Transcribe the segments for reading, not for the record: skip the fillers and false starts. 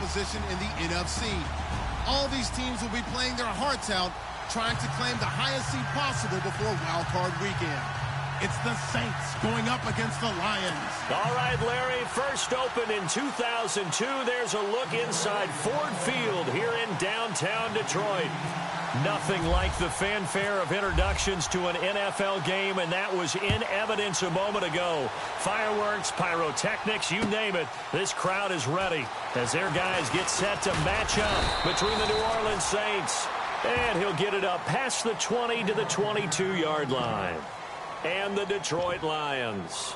opposition in the NFC. All these teams will be playing their hearts out, trying to claim the highest seed possible before Wild Card Weekend. It's the Saints going up against the Lions. All right, Larry, first opened in 2002. There's a look inside Ford Field here in downtown Detroit. Nothing like the fanfare of introductions to an NFL game, and that was in evidence a moment ago. Fireworks, pyrotechnics, you name it. This crowd is ready as their guys get set to match up between the New Orleans Saints. And he'll get it up past the 20 to the 22-yard line. And the Detroit Lions.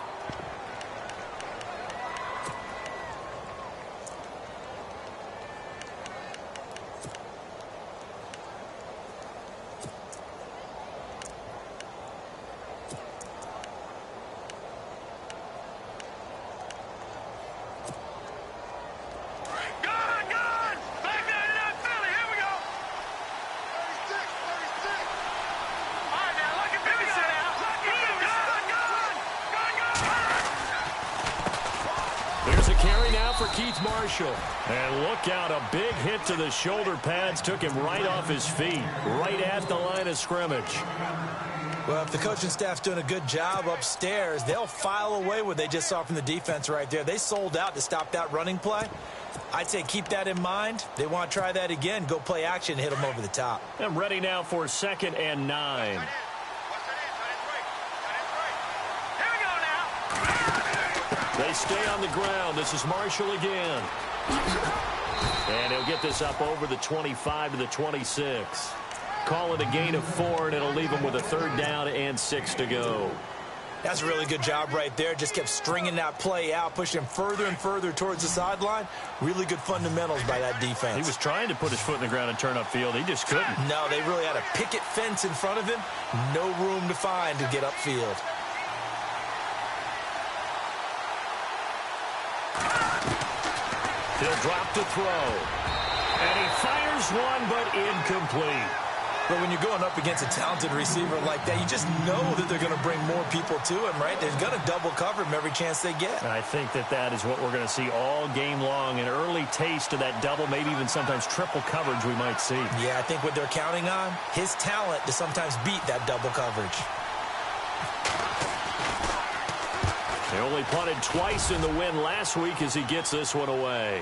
Marshall. And look out, a big hit to the shoulder pads took him right off his feet, right at the line of scrimmage. Well, if the coaching staff's doing a good job upstairs, they'll file away what they just saw from the defense right there. They sold out to stop that running play. I'd say keep that in mind. They want to try that again, go play action, hit them over the top. I'm ready now for 2nd and 9. They stay on the ground. This is Marshall again. And he'll get this up over the 25 to the 26. Call it a gain of 4, and it'll leave him with a 3rd down and 6 to go. That's a really good job right there. Just kept stringing that play out, pushing him further and further towards the sideline. Really good fundamentals by that defense. He was trying to put his foot in the ground and turn upfield. He just couldn't. No, they really had a picket fence in front of him. No room to find to get upfield. He'll drop to throw. And he fires one, but incomplete. But when you're going up against a talented receiver like that, you just know that they're going to bring more people to him, right? They're going to double cover him every chance they get. I think that is what we're going to see all game long. An early taste of that double, maybe even sometimes triple coverage we might see. Yeah, I think what they're counting on, his talent to sometimes beat that double coverage. They only punted twice in the win last week as he gets this one away.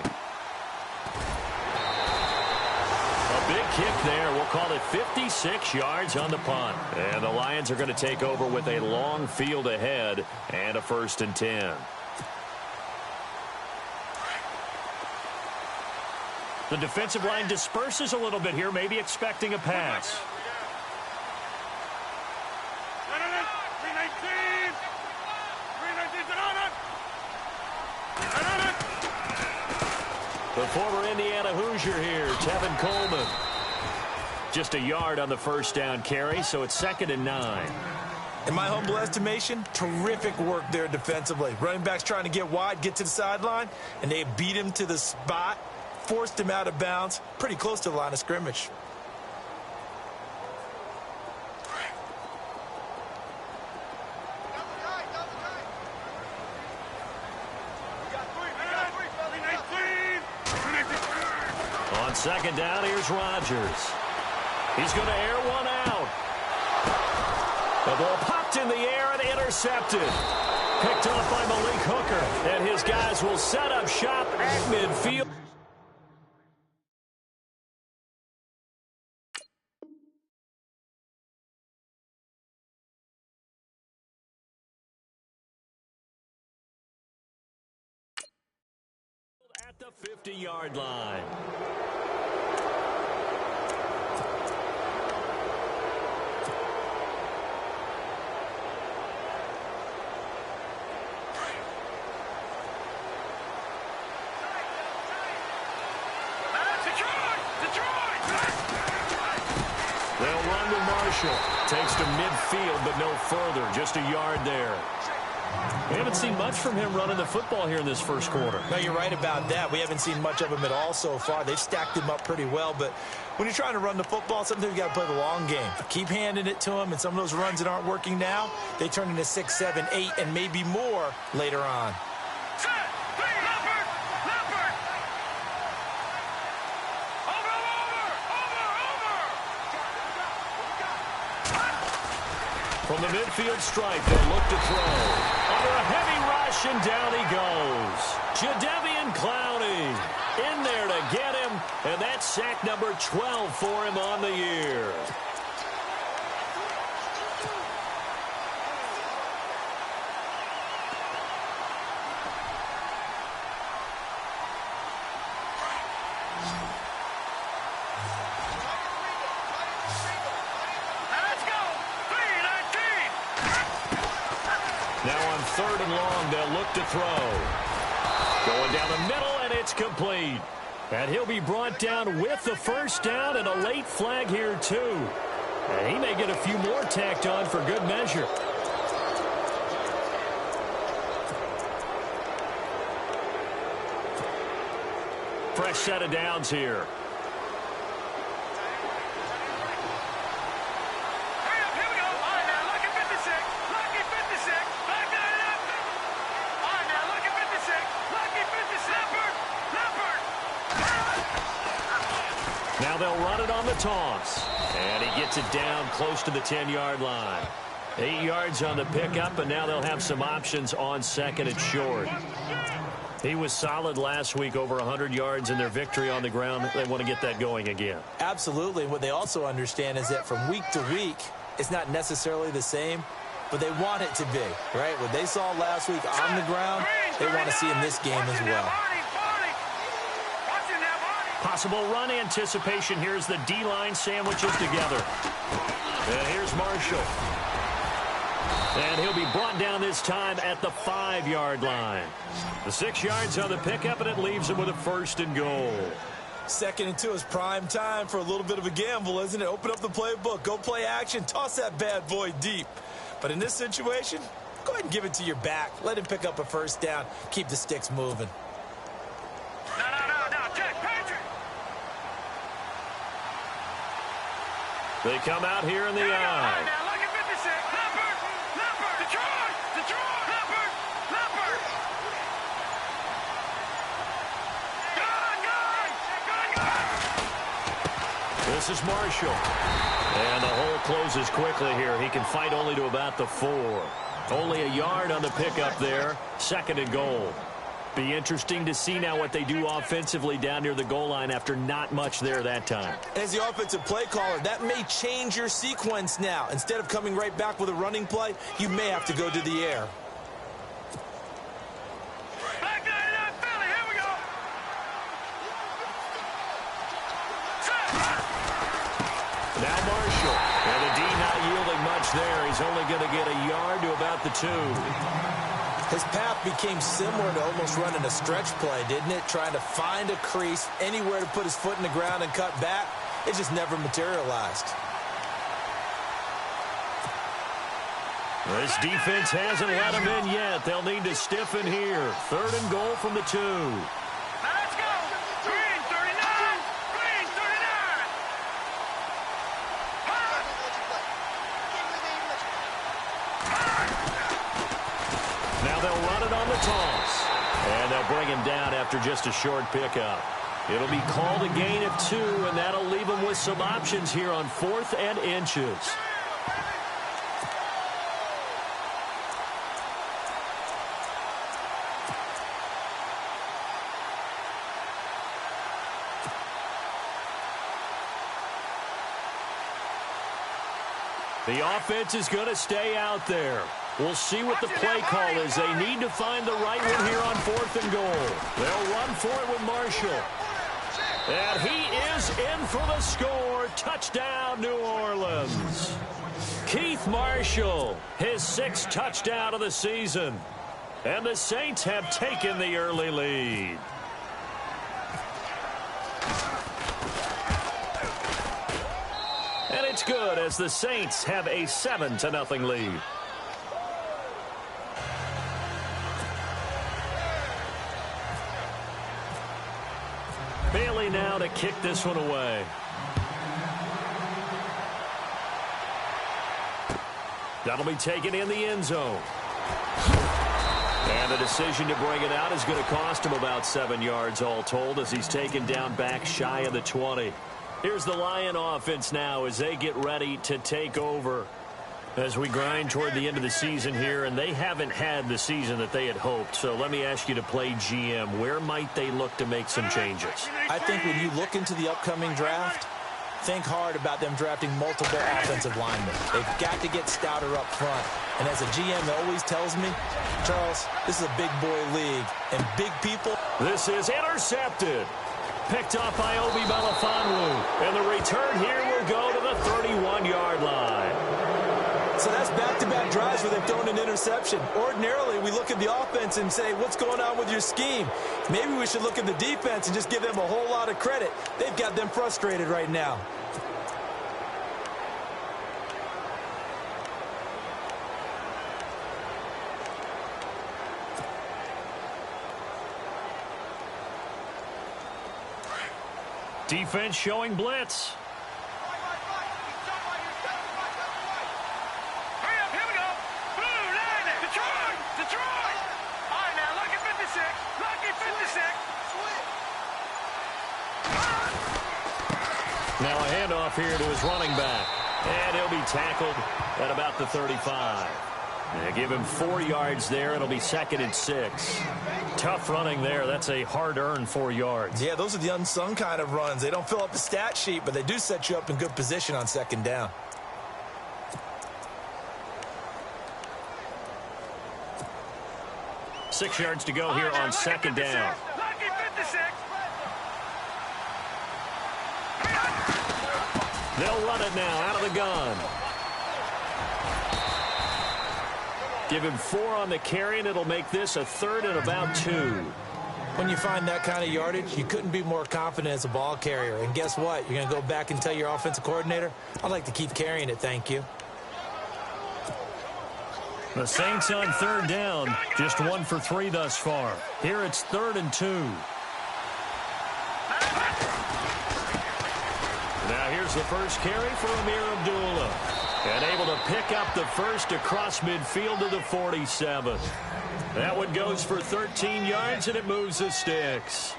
A big kick there. We'll call it 56 yards on the punt. And the Lions are going to take over with a long field ahead and a 1st and 10. The defensive line disperses a little bit here, maybe expecting a pass. The former Indiana Hoosier here, Tevin Coleman. Just a yard on the 1st down carry, so it's 2nd and 9. In my humble estimation, terrific work there defensively. Running backs trying to get wide, get to the sideline, and they beat him to the spot, forced him out of bounds, pretty close to the line of scrimmage. On 2nd down, here's Rodgers. He's going to air one out. The ball popped in the air and intercepted. Picked off by Malik Hooker. And his guys will set up shop at midfield. At the 50-yard line. They'll run to Marshall. Takes to midfield, but no further. Just a yard there. We haven't seen much from him running the football here in this first quarter. No, you're right about that. We haven't seen much of him at all so far. They've stacked him up pretty well, but when you're trying to run the football, sometimes you got to play the long game. Keep handing it to him, and some of those runs that aren't working now, they turn into 6, 7, 8, and maybe more later on. From the midfield stripe, they'll look to throw. Under a heavy rush, and down he goes. Jadeveon Clowney in there to get him, and that's sack number 12 for him on the year. Now on 3rd and long, they'll look to throw. Going down the middle, and it's complete. And he'll be brought down with the first down and a late flag here, too. And he may get a few more tacked on for good measure. Fresh set of downs here. Now they'll run it on the toss. And he gets it down close to the 10-yard line. 8 yards on the pickup, and now they'll have some options on 2nd and short. He was solid last week, over 100 yards in their victory on the ground. They want to get that going again. Absolutely. What they also understand is that from week to week, it's not necessarily the same, but they want it to be, right? What they saw last week on the ground, they want to see in this game as well. Possible run anticipation. Here's the D-line sandwiches together. And here's Marshall. And he'll be brought down this time at the 5-yard line. The 6 yards on the pickup, and it leaves him with a 1st and goal. 2nd and 2 is prime time for a little bit of a gamble, isn't it? Open up the playbook, go play action, toss that bad boy deep. But in this situation, go ahead and give it to your back. Let him pick up a 1st down. Keep the sticks moving. They come out here in the eye. This is Marshall. And the hole closes quickly here. He can fight only to about the 4. Only a yard on the pickup there. 2nd and goal. Be interesting to see now what they do offensively down near the goal line after not much there that time. As the offensive play caller, that may change your sequence now. Instead of coming right back with a running play, you may have to go to the air. Now Marshall. And the D not yielding much there. He's only going to get a yard to about the 2. His path became similar to almost running a stretch play, didn't it? Trying to find a crease, anywhere to put his foot in the ground and cut back. It just never materialized. This defense hasn't let him in yet. They'll need to stiffen here. 3rd and goal from the 2. Let's go! Green 39! Green 39! Now they'll run it on the toss. And they'll bring him down after just a short pickup. It'll be called a gain of 2, and that'll leave him with some options here on 4th and inches. The offense is going to stay out there. We'll see what the play call is. They need to find the right one here on 4th and goal. They'll run for it with Marshall. And he is in for the score. Touchdown, New Orleans. Keith Marshall, his 6th touchdown of the season. And the Saints have taken the early lead. And it's good as the Saints have a 7-0 lead. Bailey now to kick this one away. That'll be taken in the end zone. And the decision to bring it out is going to cost him about 7 yards all told as he's taken down back shy of the 20. Here's the Lion offense now as they get ready to take over. As we grind toward the end of the season here, and they haven't had the season that they had hoped. So let me ask you to play GM. Where might they look to make some changes? I think when you look into the upcoming draft, think hard about them drafting multiple offensive linemen. They've got to get stouter up front. And as a GM that always tells me, Charles, this is a big boy league, and big people. This is intercepted. Picked off by Obi Melifonwu. And the return here will go to the 31-yard line. So that's back-to-back drives where they've thrown an interception. Ordinarily, we look at the offense and say, what's going on with your scheme? Maybe we should look at the defense and just give them a whole lot of credit. They've got them frustrated right now. Defense showing blitz. Now a handoff here to his running back. And he'll be tackled at about the 35. They give him 4 yards there. It'll be 2nd and 6. Tough running there. That's a hard-earned 4 yards. Yeah, those are the unsung kind of runs. They don't fill up the stat sheet, but they do set you up in good position on 2nd down. Six yards to go here on 2nd down. They'll run it now out of the gun. Give him 4 on the carry, and it'll make this a 3rd and about 2. When you find that kind of yardage, you couldn't be more confident as a ball carrier. And guess what? You're going to go back and tell your offensive coordinator, I'd like to keep carrying it, thank you. The Saints on 3rd down, just 1 for 3 thus far. Here it's 3rd and 2. Now here's the first carry for Amir Abdullah. And able to pick up the first across midfield to the 47. That one goes for 13 yards, and it moves the sticks.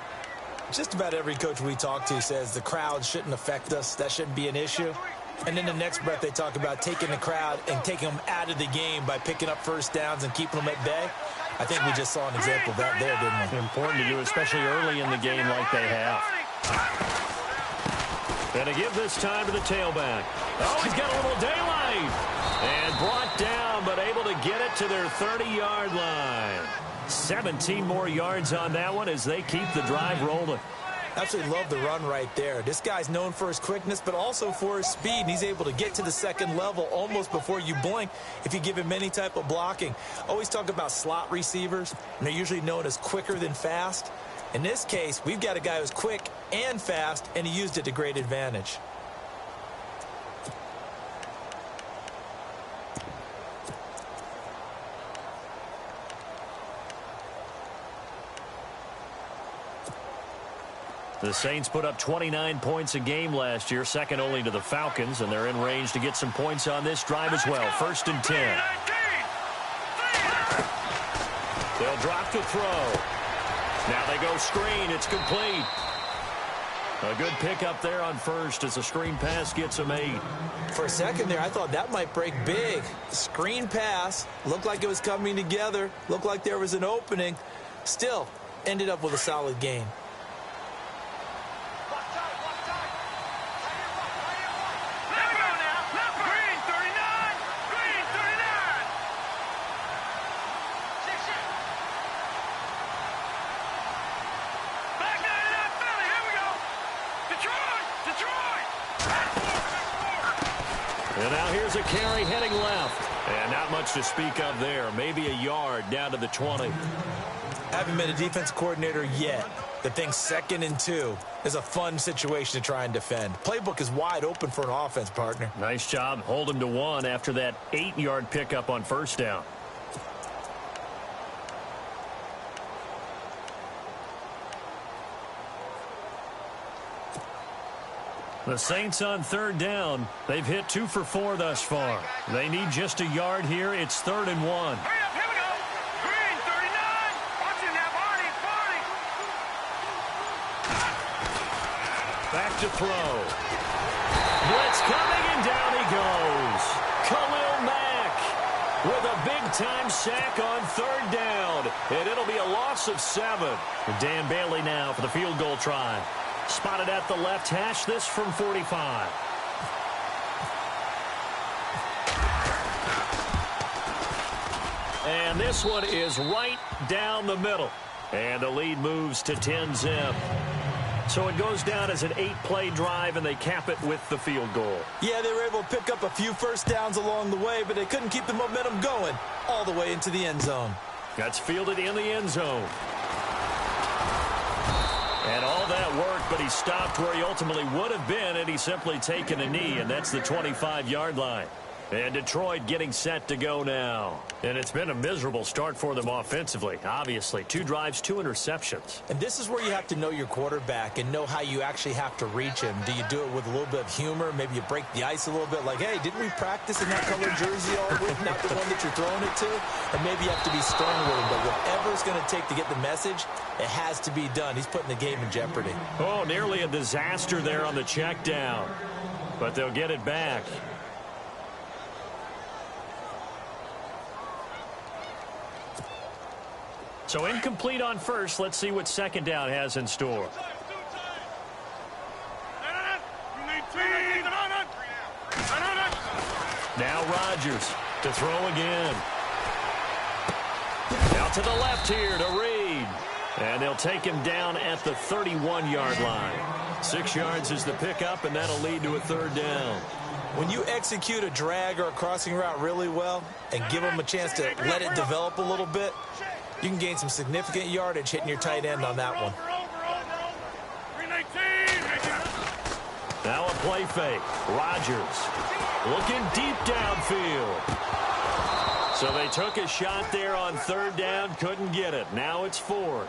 Just about every coach we talk to says the crowd shouldn't affect us. That shouldn't be an issue. And in the next breath, they talk about taking the crowd and taking them out of the game by picking up first downs and keeping them at bay. I think we just saw an example of that there, didn't we? Important to do, especially early in the game like they have. And to give this time to the tailback. Oh, he's got a little daylight. And brought down, but able to get it to their 30-yard line. 17 more yards on that one as they keep the drive rolling. Absolutely love the run right there. This guy's known for his quickness, but also for his speed. And he's able to get to the 2nd level almost before you blink if you give him any type of blocking. Always talk about slot receivers, and they're usually known as quicker than fast. In this case, we've got a guy who's quick and fast, and he used it to great advantage. The Saints put up 29 points a game last year, second only to the Falcons, and they're in range to get some points on this drive as well. 1st and 10. They'll drop to throw. Now they go screen. It's complete. A good pickup there on first as the screen pass gets them 8. For a second there, I thought that might break big. Screen pass. Looked like it was coming together. Looked like there was an opening. Still, ended up with a solid game. And now here's a carry heading left. And not much to speak of there. Maybe a yard down to the 20. Haven't been a defense coordinator yet. The thing 2nd and 2 is a fun situation to try and defend. Playbook is wide open for an offense, partner. Nice job. Hold him to 1 after that 8-yard pickup on first down. The Saints on 3rd down. They've hit 2 for 4 thus far. They need just a yard here. It's 3rd and 1. Hurry up, here we go. Green, 39. Watch him now, Barney. Back to throw. Blitz coming, and down he goes. Khalil Mack. with a big-time sack on third down. And it'll be a loss of 7. Dan Bailey now for the field goal try. Spotted at the left hash, this from 45. And this one is right down the middle. And the lead moves to 10-zip. So it goes down as an 8-play drive, and they cap it with the field goal. Yeah, they were able to pick up a few first downs along the way, but they couldn't keep the momentum going all the way into the end zone. That's fielded in the end zone. And all that work, but he stopped where he ultimately would have been, and he's simply taken a knee, and that's the 25-yard line. And Detroit getting set to go now. And it's been a miserable start for them offensively. Obviously, 2 drives, 2 interceptions. And this is where you have to know your quarterback and know how you actually have to reach him. Do you do it with a little bit of humor? Maybe you break the ice a little bit like, hey, didn't we practice in that colored jersey all week, not the one that you're throwing it to? Or maybe you have to be stern with him. But whatever it's going to take to get the message, it has to be done. He's putting the game in jeopardy. Oh, nearly a disaster there on the check down. But they'll get it back. So incomplete on first. Let's see what second down has in store. Now Rodgers to throw again. Out to the left here to Reed. And they'll take him down at the 31-yard line. 6 yards is the pickup, and that'll lead to a third down. When you execute a drag or a crossing route really well and give them a chance to let it develop a little bit, you can gain some significant yardage hitting your tight end on that one. Now a play fake. Rodgers looking deep downfield. So they took a shot there on third down, couldn't get it. Now it's 4th.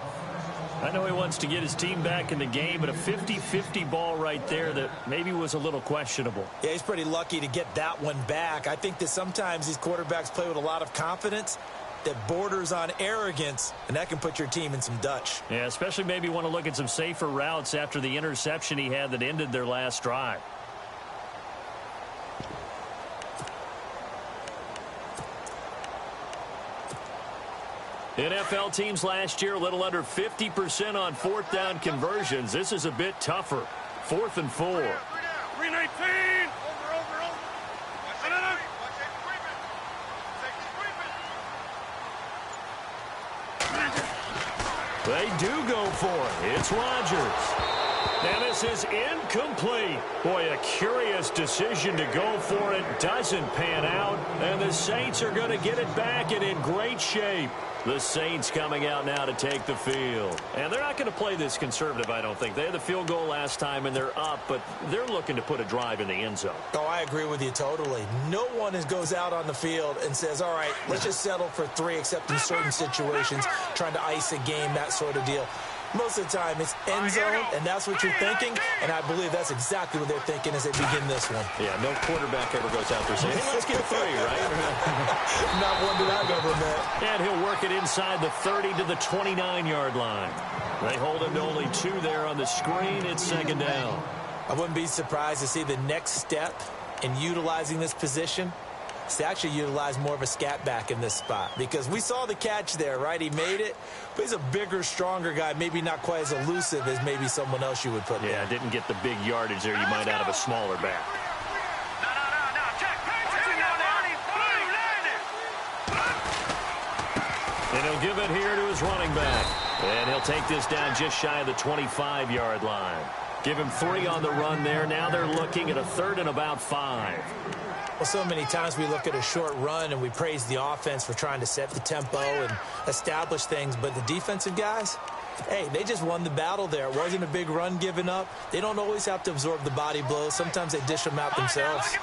I know he wants to get his team back in the game, but a 50-50 ball right there that maybe was a little questionable. Yeah, he's pretty lucky to get that one back. I think that sometimes these quarterbacks play with a lot of confidence that borders on arrogance, and that can put your team in some Dutch. Yeah, especially maybe want to look at some safer routes after the interception he had that ended their last drive. NFL teams last year a little under 50% on 4th down conversions. This is a bit tougher. 4th and 4. 319. They do go for it. It's Rodgers. And this is incomplete. Boy, a curious decision to go for it. Doesn't pan out. And the Saints are going to get it back and in great shape. The Saints coming out now to take the field. And they're not going to play this conservative, I don't think. They had the field goal last time, and they're up, but they're looking to put a drive in the end zone. Oh, I agree with you totally. No one goes out on the field and says, all right, let's just settle for 3, except in certain situations, trying to ice a game, that sort of deal. Most of the time, it's end zone, and that's what you're thinking, and I believe that's exactly what they're thinking as they begin this one. Yeah, no quarterback ever goes out there saying, hey, let's get 3, right? Not one that I've ever met. And he'll work it inside the 30 to the 29-yard line. They hold him to only 2 there on the screen. It's second down. I wouldn't be surprised to see the next step in utilizing this position is to actually utilize more of a scat back in this spot, because we saw the catch there, right? He made it, but he's a bigger, stronger guy, maybe not quite as elusive as maybe someone else you would put there. Yeah, didn't get the big yardage there you might out of a smaller back. And he'll give it here to his running back. And he'll take this down just shy of the 25-yard line. Give him 3 on the run there. Now they're looking at a 3rd and about 5. Well, so many times we look at a short run and we praise the offense for trying to set the tempo and establish things, but the defensive guys, hey, they just won the battle there. It wasn't a big run given up. They don't always have to absorb the body blows. Sometimes they dish them out themselves.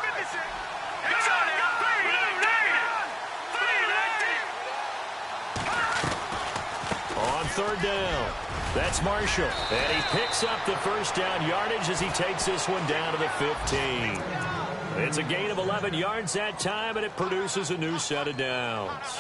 On 3rd down, that's Marshall. And he picks up the first down yardage as he takes this one down to the 15. It's a gain of 11 yards that time, and it produces a new set of downs.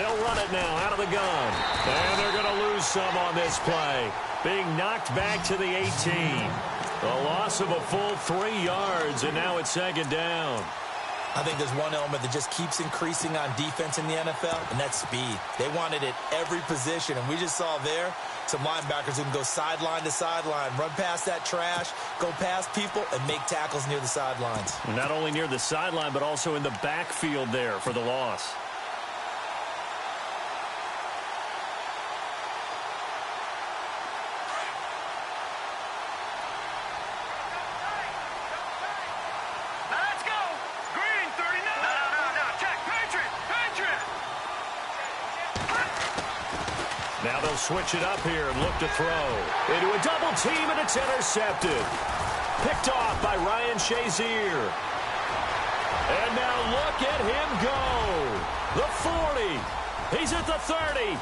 They'll run it now out of the gun. And they're going to lose some on this play. Being knocked back to the 18. A loss of a full 3 yards, and now it's 2nd down. I think there's one element that just keeps increasing on defense in the NFL, and that's speed. They want it at every position, and we just saw there some linebackers who can go sideline to sideline, run past that trash, go past people, and make tackles near the sidelines. And not only near the sideline, but also in the backfield there for the loss. Now they'll switch it up here and look to throw. Into a double team, and it's intercepted. Picked off by Ryan Shazier. And now look at him go. The 40. He's at the 30.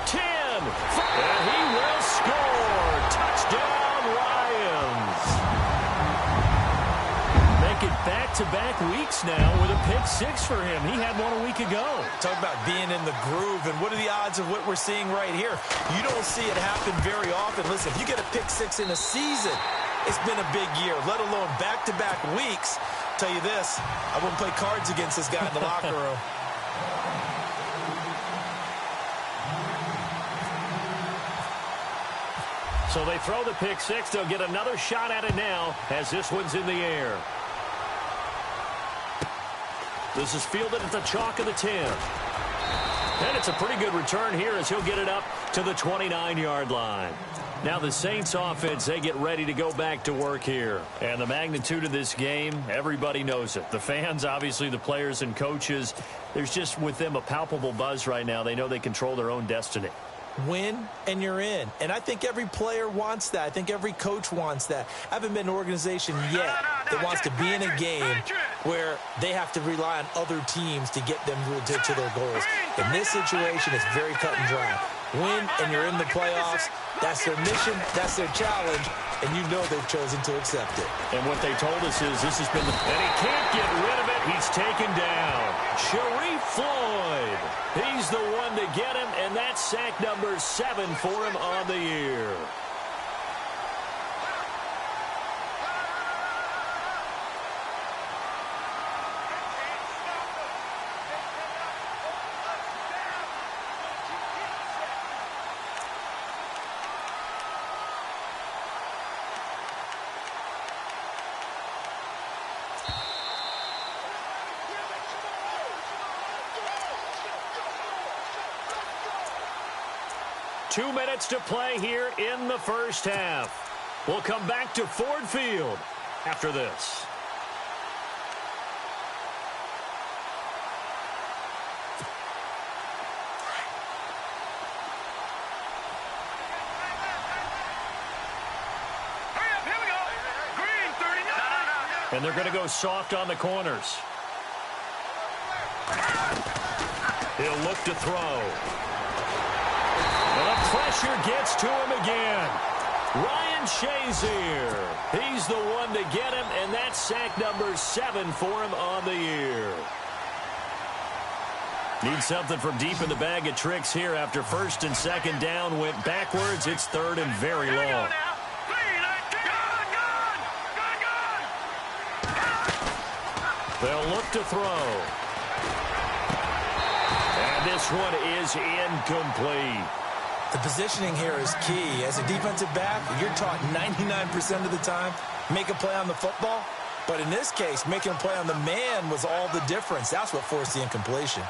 10. And he will score. Touchdown, Lions. Make it back-to-back weeks now with a pick 6 for him. He had one a week ago. Talk about being in the groove, and what are the odds of what we're seeing right here? You don't see it happen very often. Listen, if you get a pick 6 in a season, it's been a big year, let alone back-to-back weeks. I'll tell you this, I wouldn't play cards against this guy in the locker room. So they throw the pick 6. They'll get another shot at it now as this one's in the air. This is fielded at the chalk of the 10. And it's a pretty good return here as he'll get it up to the 29-yard line. Now the Saints offense, they get ready to go back to work here. And the magnitude of this game, everybody knows it. The fans, obviously the players and coaches, there's just with them a palpable buzz right now. They know they control their own destiny. Win, and you're in. And I think every player wants that. I think every coach wants that. I haven't been an organization yet that wants to be in a game where they have to rely on other teams to get them to their goals. In this situation, it's very cut and dry. Win, and you're in the playoffs. That's their mission. That's their challenge. And you know they've chosen to accept it. And what they told us is this has been and he can't get rid of it. He's taken down. Sharif Floyd. He's the one to get him, and that's sack number 7 for him on the year. Two minutes to play here in the first half. We'll come back to Ford Field after this. Hurry up, here we go. Green, 39. And they're going to go soft on the corners. He'll look to throw. The pressure gets to him again. Ryan Shazier. He's the one to get him, and that's sack number 7 for him on the year. Need something from deep in the bag of tricks here after first and second down went backwards. It's third and very long. They'll look to throw. And this one is incomplete. The positioning here is key. As a defensive back, you're taught 99% of the time, make a play on the football. But in this case, making a play on the man was all the difference. That's what forced the incompletion.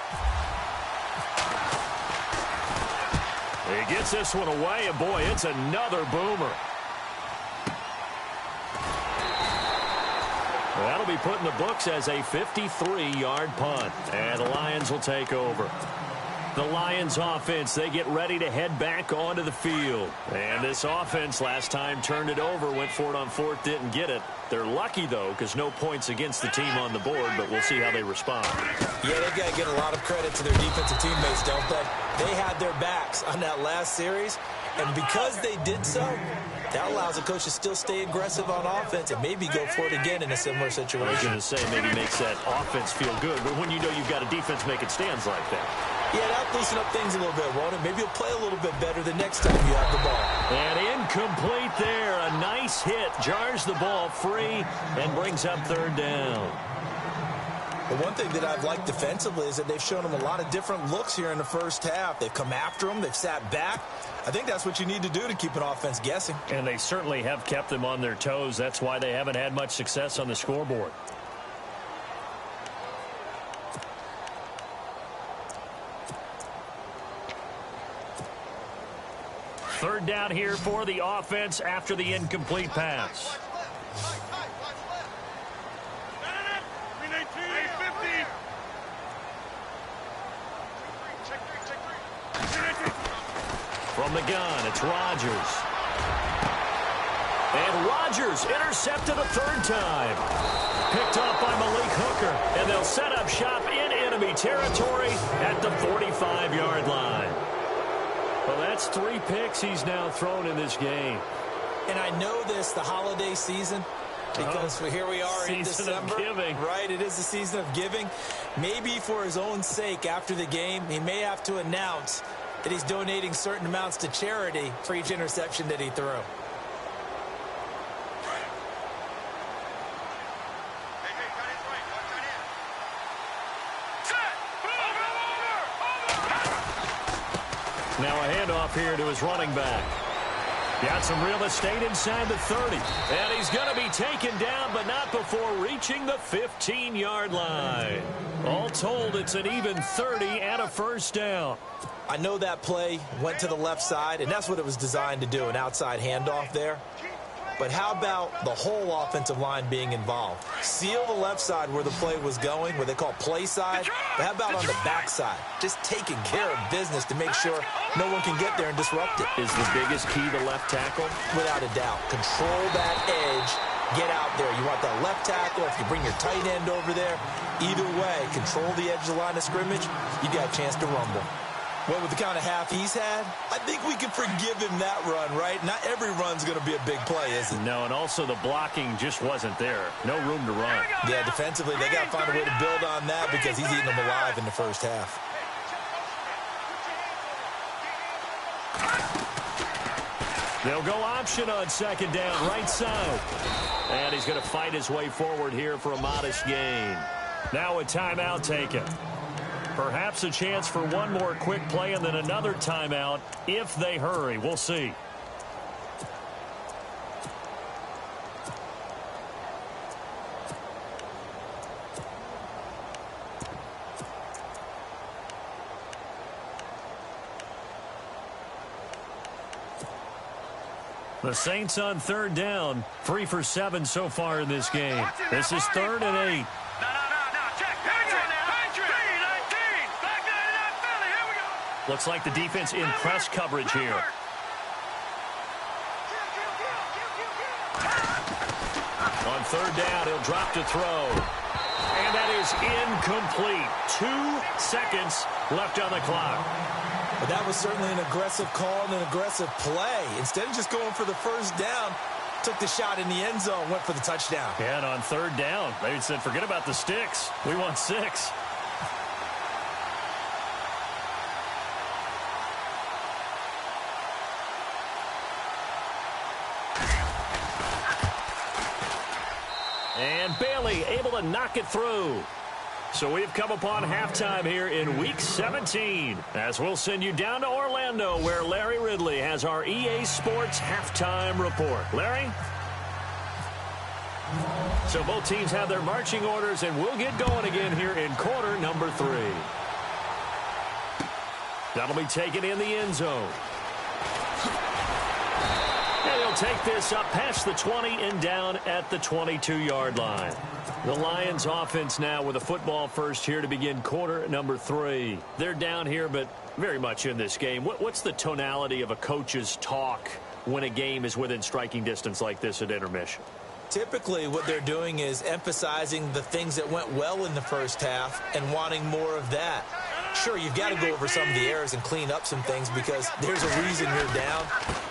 He gets this one away, and boy, it's another boomer. That'll be put in the books as a 53-yard punt. And the Lions will take over. The Lions offense, they get ready to head back onto the field. And this offense last time turned it over, went for it on fourth, didn't get it. They're lucky, though, because no points against the team on the board, but we'll see how they respond. Yeah, they got to get a lot of credit to their defensive teammates, don't they? They had their backs on that last series, and because they did so, that allows the coach to still stay aggressive on offense and maybe go for it again in a similar situation. I was going to say maybe makes that offense feel good, but when you know you've got a defense making stands like that. Yeah, that'll loosen up things a little bit, won't it? Maybe you'll play a little bit better the next time you have the ball. And incomplete there. A nice hit. Jars the ball free and brings up third down. The one thing that I've liked defensively is that they've shown them a lot of different looks here in the first half. They've come after them. They've sat back. I think that's what you need to do to keep an offense guessing. And they certainly have kept them on their toes. That's why they haven't had much success on the scoreboard. Third down here for the offense after the incomplete pass. From the gun, it's Rodgers. And Rodgers intercepted a third time. Picked off by Malik Hooker. And they'll set up shop in enemy territory at the 45-yard line. Well, that's 3 picks he's now thrown in this game. And I know this, the holiday season, because here we are in December. Season of giving. Right, it is the season of giving. Maybe for his own sake after the game, he may have to announce that he's donating certain amounts to charity for each interception that he threw. Now a handoff here to his running back. Got some real estate inside the 30. And he's going to be taken down, but not before reaching the 15-yard line. All told, it's an even 30 and a first down. I know that play went to the left side, and that's what it was designed to do, an outside handoff there. But how about the whole offensive line being involved? Seal the left side where the play was going, what they call play side. But how about on the back side? Just taking care of business to make sure no one can get there and disrupt it. Is the biggest key the left tackle? Without a doubt. Control that edge. Get out there. You want that left tackle. If you bring your tight end over there, either way, control the edge of the line of scrimmage, you got a chance to rumble. Well, with the kind of half he's had, I think we can forgive him that run, right? Not every run's going to be a big play, is it? No, and also the blocking just wasn't there. No room to run. Yeah, defensively, they got to find a way to build on that because he's eating them alive in the first half. They'll go option on second down, right side. And he's going to fight his way forward here for a modest gain. Now a timeout taken. Perhaps a chance for one more quick play and then another timeout if they hurry. We'll see. The Saints on third down, 3 for 7 so far in this game. This is 3rd and 8. Looks like the defense in press coverage here. On third down, he'll drop to throw. And that is incomplete. 2 seconds left on the clock. But that was certainly an aggressive call and an aggressive play. Instead of just going for the first down, took the shot in the end zone, went for the touchdown. And on third down, they said, forget about the sticks. We want 6. And Bailey able to knock it through. So we've come upon halftime here in Week 17. As we'll send you down to Orlando, where Larry Ridley has our EA Sports halftime report. Larry? So both teams have their marching orders, and we'll get going again here in quarter number 3. That'll be taken in the end zone. And he'll take this up past the 20 and down at the 22-yard line. The Lions offense now with a football first here to begin quarter number 3. They're down here, but very much in this game. What's the tonality of a coach's talk when a game is within striking distance like this at intermission? Typically, what they're doing is emphasizing the things that went well in the first half and wanting more of that. Sure, you've got to go over some of the errors and clean up some things because there's a reason you're down.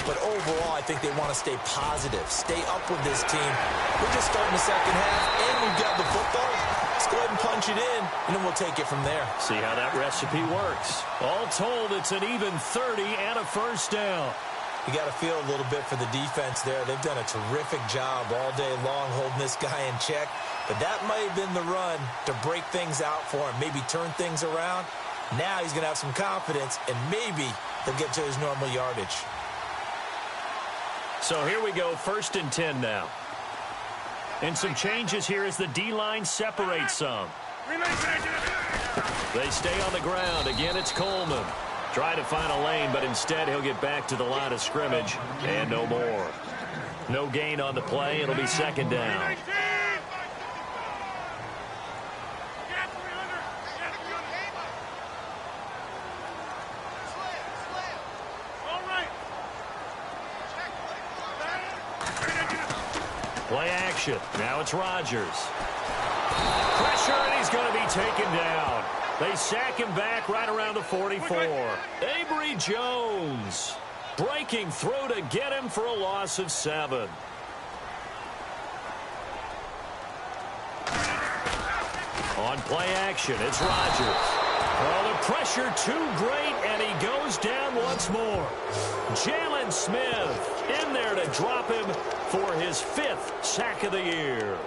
But overall, I think they want to stay positive, stay up with this team. We're just starting the second half, and we've got the football. Let's go ahead and punch it in, and then we'll take it from there. See how that recipe works. All told, it's an even 30 and a first down. You got to feel a little bit for the defense there. They've done a terrific job all day long holding this guy in check. But that might have been the run to break things out for him, maybe turn things around. Now he's going to have some confidence, and maybe he'll get to his normal yardage. So here we go, 1st and 10 now. And some changes here as the D-line separates some. They stay on the ground. Again, it's Coleman. Try to find a lane, but instead he'll get back to the line of scrimmage and no more. No gain on the play. It'll be 2nd down. Play action. Now it's Rodgers. Pressure, and he's going to be taken down. They sack him back right around the 44. Avery Jones breaking through to get him for a loss of 7. On play action, it's Rodgers. Oh, the pressure too great, and he goes down once more. Jalen Smith in there to drop him for his 5th sack of the year.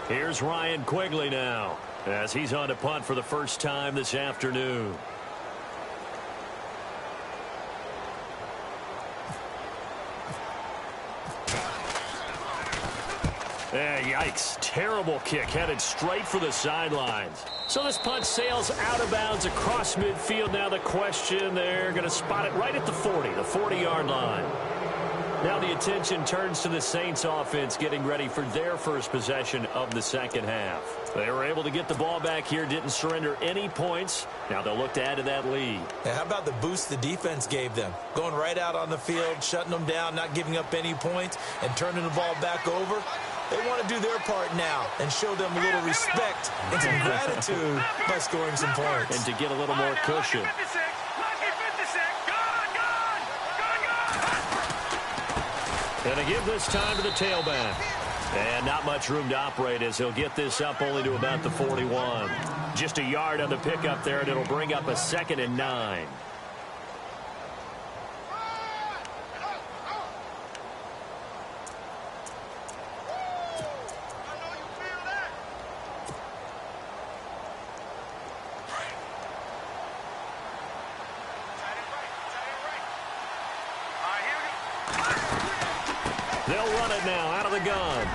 Here's Ryan Quigley now, as he's on to punt for the first time this afternoon. Yikes. Terrible kick headed straight for the sidelines. So this punt sails out of bounds across midfield. Now the question, they're going to spot it right at the 40, the 40-yard line. Now the attention turns to the Saints offense getting ready for their first possession of the second half. They were able to get the ball back here, didn't surrender any points. Now they'll look to add to that lead. Yeah, how about the boost the defense gave them? Going right out on the field, shutting them down, not giving up any points, and turning the ball back over. They want to do their part now and show them a little respect and some gratitude by scoring some points. And to get a little more cushion. And to give this time to the tailback. And not much room to operate as he'll get this up only to about the 41. Just a yard on the pickup there, and it'll bring up a 2nd and 9. They'll run it now out of the gun.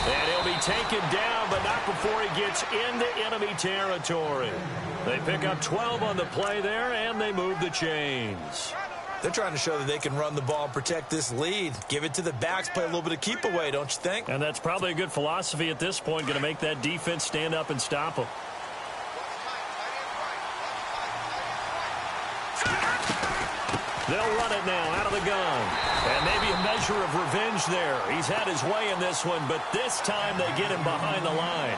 And he'll be taken down, but not before he gets into enemy territory. They pick up 12 on the play there, and they move the chains. They're trying to show that they can run the ball and protect this lead. Give it to the backs, play a little bit of keep away, don't you think? And that's probably a good philosophy at this point, going to make that defense stand up and stop them. They'll run it now out of the gun. And maybe a measure of revenge there. He's had his way in this one, but this time they get him behind the line.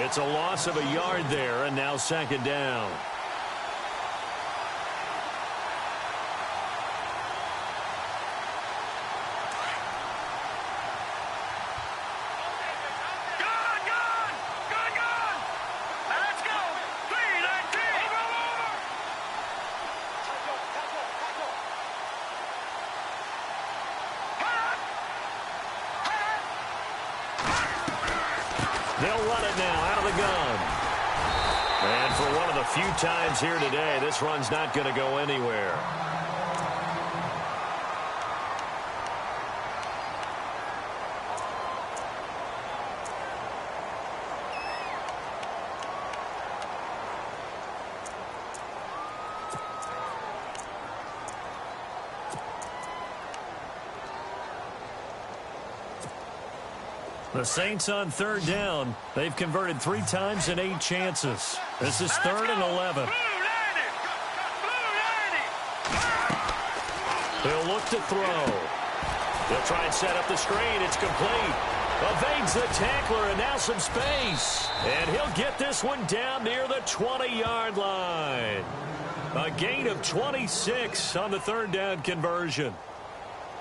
It's a loss of a yard there, and now 2nd down. They'll run it now out of the gun. And for one of the few times here today, this run's not going to go anywhere. The Saints on 3rd down. They've converted 3 times in 8 chances. This is 3rd and 11. He'll look to throw. He'll try and set up the screen. It's complete. Evades the tackler, and now some space. And he'll get this one down near the 20-yard line. A gain of 26 on the 3rd down conversion.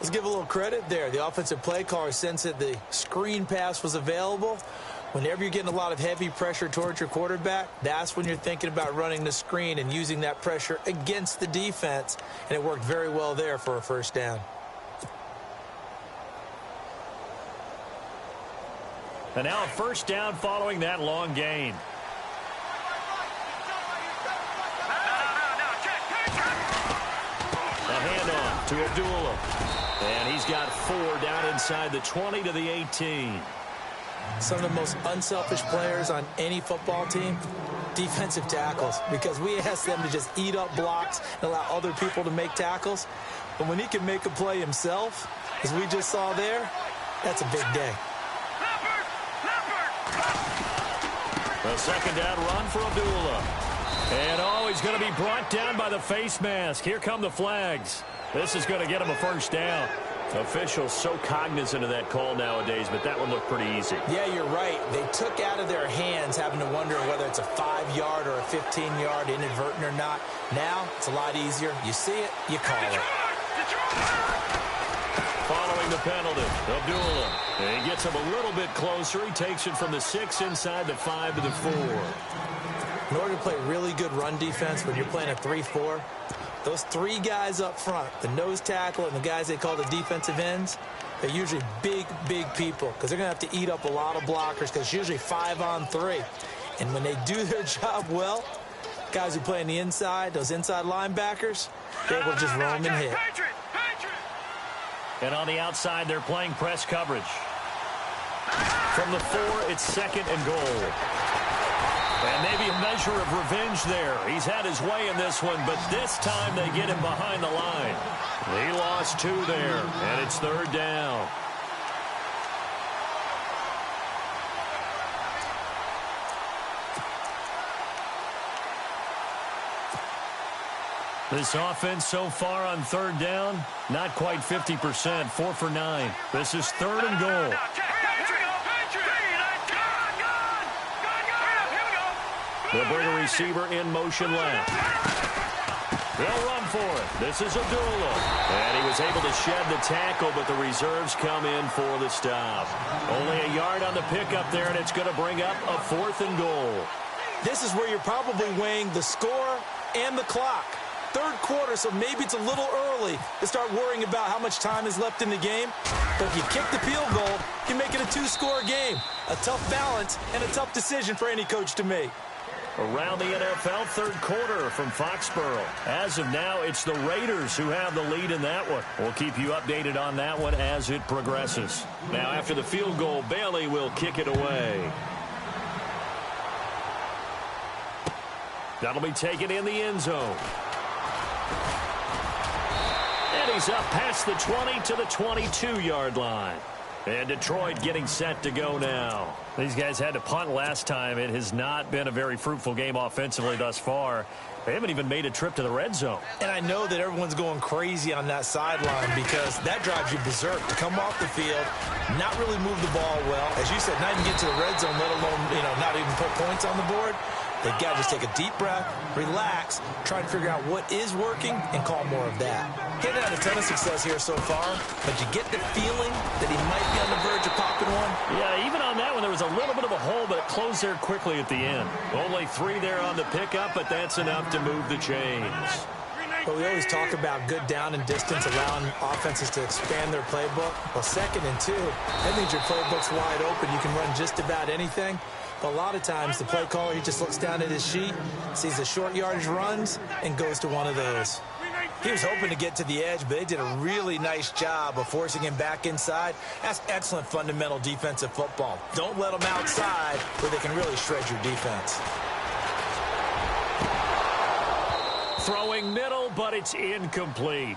Let's give a little credit there. The offensive play caller sensed that the screen pass was available. Whenever you're getting a lot of heavy pressure towards your quarterback, that's when you're thinking about running the screen and using that pressure against the defense. And it worked very well there for a first down. And now a first down following that long gain. A handoff to Abdullah. And he's got 4 down inside the 20 to the 18. Some of the most unselfish players on any football team, defensive tackles, because we ask them to just eat up blocks and allow other people to make tackles. But when he can make a play himself, as we just saw there, that's a big day. The second down run for Abdullah. And he's going to be brought down by the face mask. Here come the flags. This is going to get him a first down. Officials so cognizant of that call nowadays, but that one looked pretty easy. Yeah, you're right. They took out of their hands having to wonder whether it's a 5-yard or a 15-yard inadvertent or not. Now, it's a lot easier. You see it, you call it. Following the penalty, Abdullah. And he gets him a little bit closer. He takes it from the 6 inside the 5 to the 4. In order to play really good run defense when you're playing a 3-4, those 3 guys up front, the nose tackle and the guys they call the defensive ends, they're usually big, big people because they're going to have to eat up a lot of blockers because it's usually 5-on-3. And when they do their job well, guys who play on the inside, those inside linebackers, they're able to just roam and hit. And on the outside, they're playing press coverage. From the 4, it's 2nd and goal. And maybe a measure of revenge there. He's had his way in this one, but this time they get him behind the line. He lost 2 there, and it's 3rd down. This offense so far on 3rd down, not quite 50%, 4 for 9. This is 3rd and goal. They'll bring a receiver in motion left. They'll run for it. This is Abdullah. And he was able to shed the tackle, but the reserves come in for the stop. Only a yard on the pickup there, and it's going to bring up a 4th and goal. This is where you're probably weighing the score and the clock. 3rd quarter, so maybe it's a little early to start worrying about how much time is left in the game. But if you kick the field goal, you make it a 2-score game. A tough balance and a tough decision for any coach to make. Around the NFL, 3rd quarter from Foxborough. As of now, it's the Raiders who have the lead in that one. We'll keep you updated on that one as it progresses. Now, after the field goal, Bailey will kick it away. That'll be taken in the end zone. And he's up past the 20 to the 22-yard line. And Detroit getting set to go now. These guys had to punt last time. It has not been a very fruitful game offensively thus far. They haven't even made a trip to the red zone. And I know that everyone's going crazy on that sideline because that drives you berserk to come off the field, not really move the ball well. As you said, not even get to the red zone, let alone, not even put points on the board. They've got to just take a deep breath, relax, try to figure out what is working, and call more of that. He hasn't had a ton of success here so far, but you get the feeling that he might be on the verge of popping one. Yeah, even on that one, there was a little bit of a hole, but it closed there quickly at the end. Only 3 there on the pickup, but that's enough to move the chains. But we always talk about good down and distance, allowing offenses to expand their playbook. Well, 2nd and 2, that means your playbook's wide open. You can run just about anything. But a lot of times, the play caller, he just looks down at his sheet, sees the short yardage runs, and goes to one of those. He was hoping to get to the edge, but they did a really nice job of forcing him back inside. That's excellent fundamental defensive football. Don't let them outside where they can really shred your defense. Throwing middle, but it's incomplete.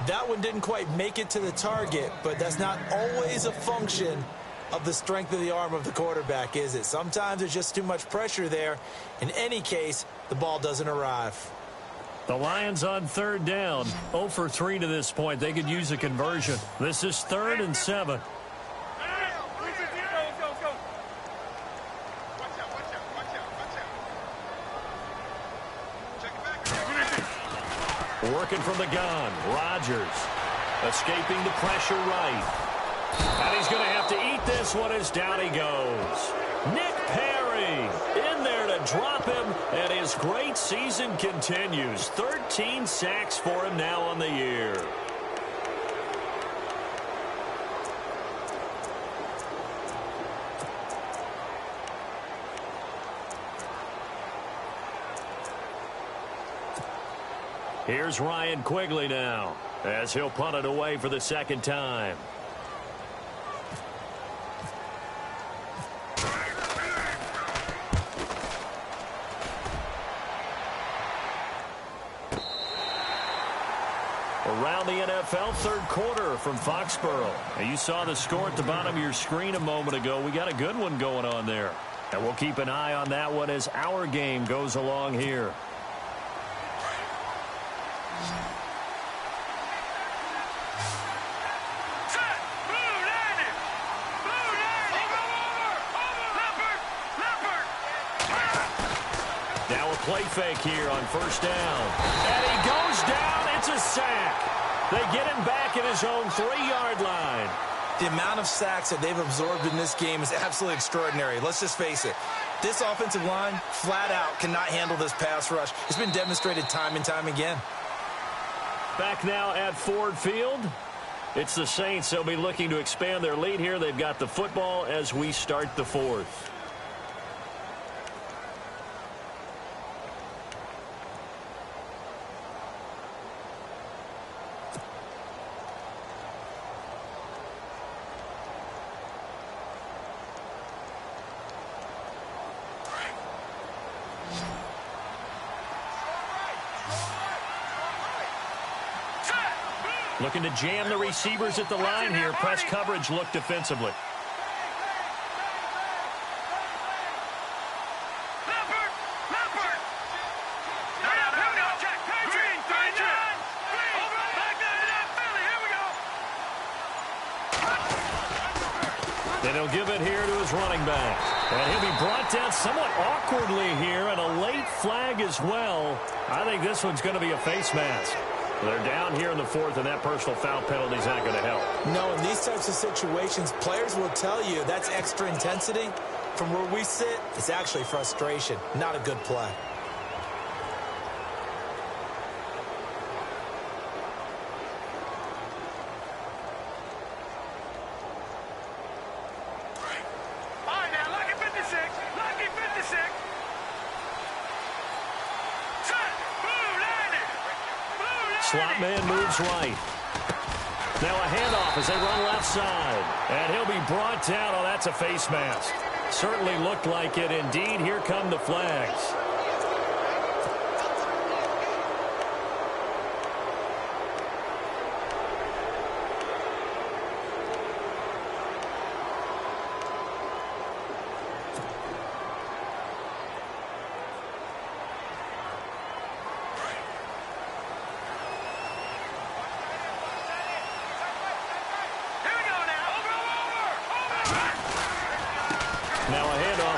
That one didn't quite make it to the target, but that's not always a function of the strength of the arm of the quarterback, is it? Sometimes there's just too much pressure there. In any case, the ball doesn't arrive. The Lions on 3rd down, 0 for 3 to this point. They could use a conversion. This is 3rd and 7. Working from the gun, Rodgers. Escaping the pressure right. And he's going to have to eat this one as down he goes. Nick Perry in there to drop him, and his great season continues. 13 sacks for him now on the year. Here's Ryan Quigley now, as he'll punt it away for the second time. Around the NFL third quarter from Foxborough. Now, you saw the score at the bottom of your screen a moment ago. We got a good one going on there. And we'll keep an eye on that one as our game goes along here. Play fake here on first down. And he goes down. It's a sack. They get him back at his own 3-yard line. The amount of sacks that they've absorbed in this game is absolutely extraordinary. Let's just face it. This offensive line, flat out, cannot handle this pass rush. It's been demonstrated time and time again. Back now at Ford Field. It's the Saints. They'll be looking to expand their lead here. They've got the football as we start the fourth. Looking to jam the receivers at the line here. Press coverage look defensively. And he'll give it here to his running back. And he'll be brought down somewhat awkwardly here, and a late flag as well. I think this one's going to be a face mask. They're down here in the fourth, and that personal foul penalty is not going to help. No, in these types of situations, players will tell you that's extra intensity. From where we sit, it's actually frustration, not a good play. Slot man moves right. Now a handoff as they run left side. And he'll be brought down. Oh, that's a face mask. Certainly looked like it. Indeed, here come the flags.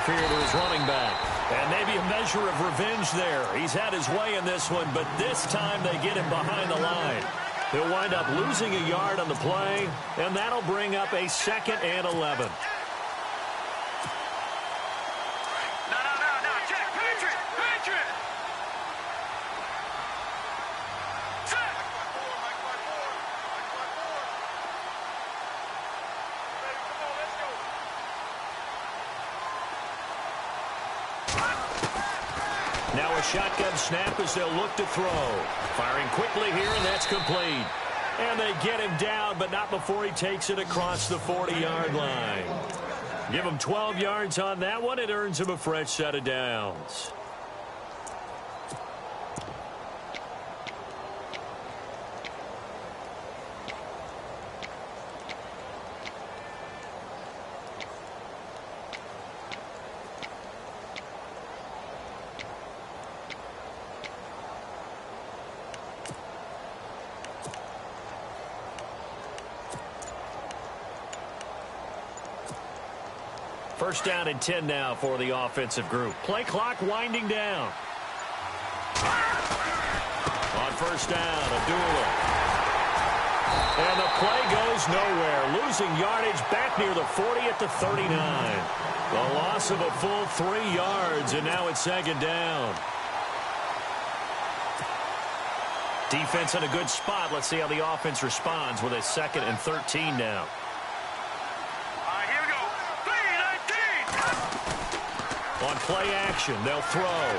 Here to his running back. And maybe a measure of revenge there. He's had his way in this one, but this time they get him behind the line. He'll wind up losing a yard on the play, and that'll bring up a 2nd and 11. Now a shotgun snap as they'll look to throw. Firing quickly here, and that's complete. And they get him down, but not before he takes it across the 40-yard line. Give him 12 yards on that one. It earns him a fresh set of downs. First down and 10 now for the offensive group. Play clock winding down. On first down, Abdullah. And the play goes nowhere. Losing yardage back near the 40 at the 39. The loss of a full 3 yards, and now it's second down. Defense in a good spot. Let's see how the offense responds with a 2nd and 13 now. All right, here we go. 3-19. On play action, they'll throw.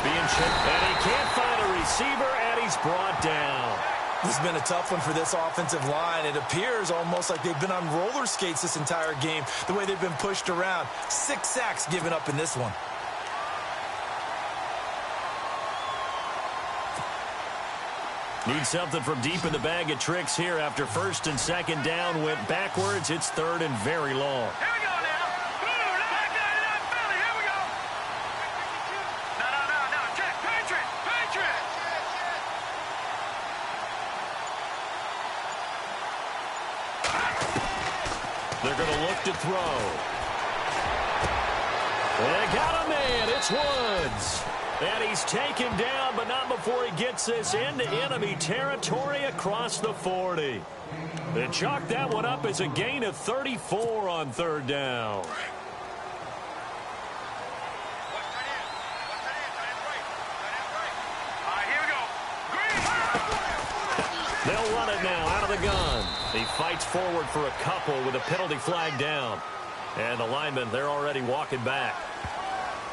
Being chipped, and he can't find a receiver, and he's brought down. This has been a tough one for this offensive line. It appears almost like they've been on roller skates this entire game, the way they've been pushed around. 6 sacks given up in this one. Need something from deep in the bag of tricks here after 1st and 2nd down went backwards. It's 3rd and very long. Here we go now. Back 99 Philly. Here we go. No. Check. Patriot. They're going to look to throw. They got a man. It's Woods. And he's taken down, but not before he gets this into enemy territory across the 40. They chalk that one up as a gain of 34 on 3rd down. They'll run it now out of the gun. He fights forward for a couple with a penalty flag down. And the linemen, they're already walking back.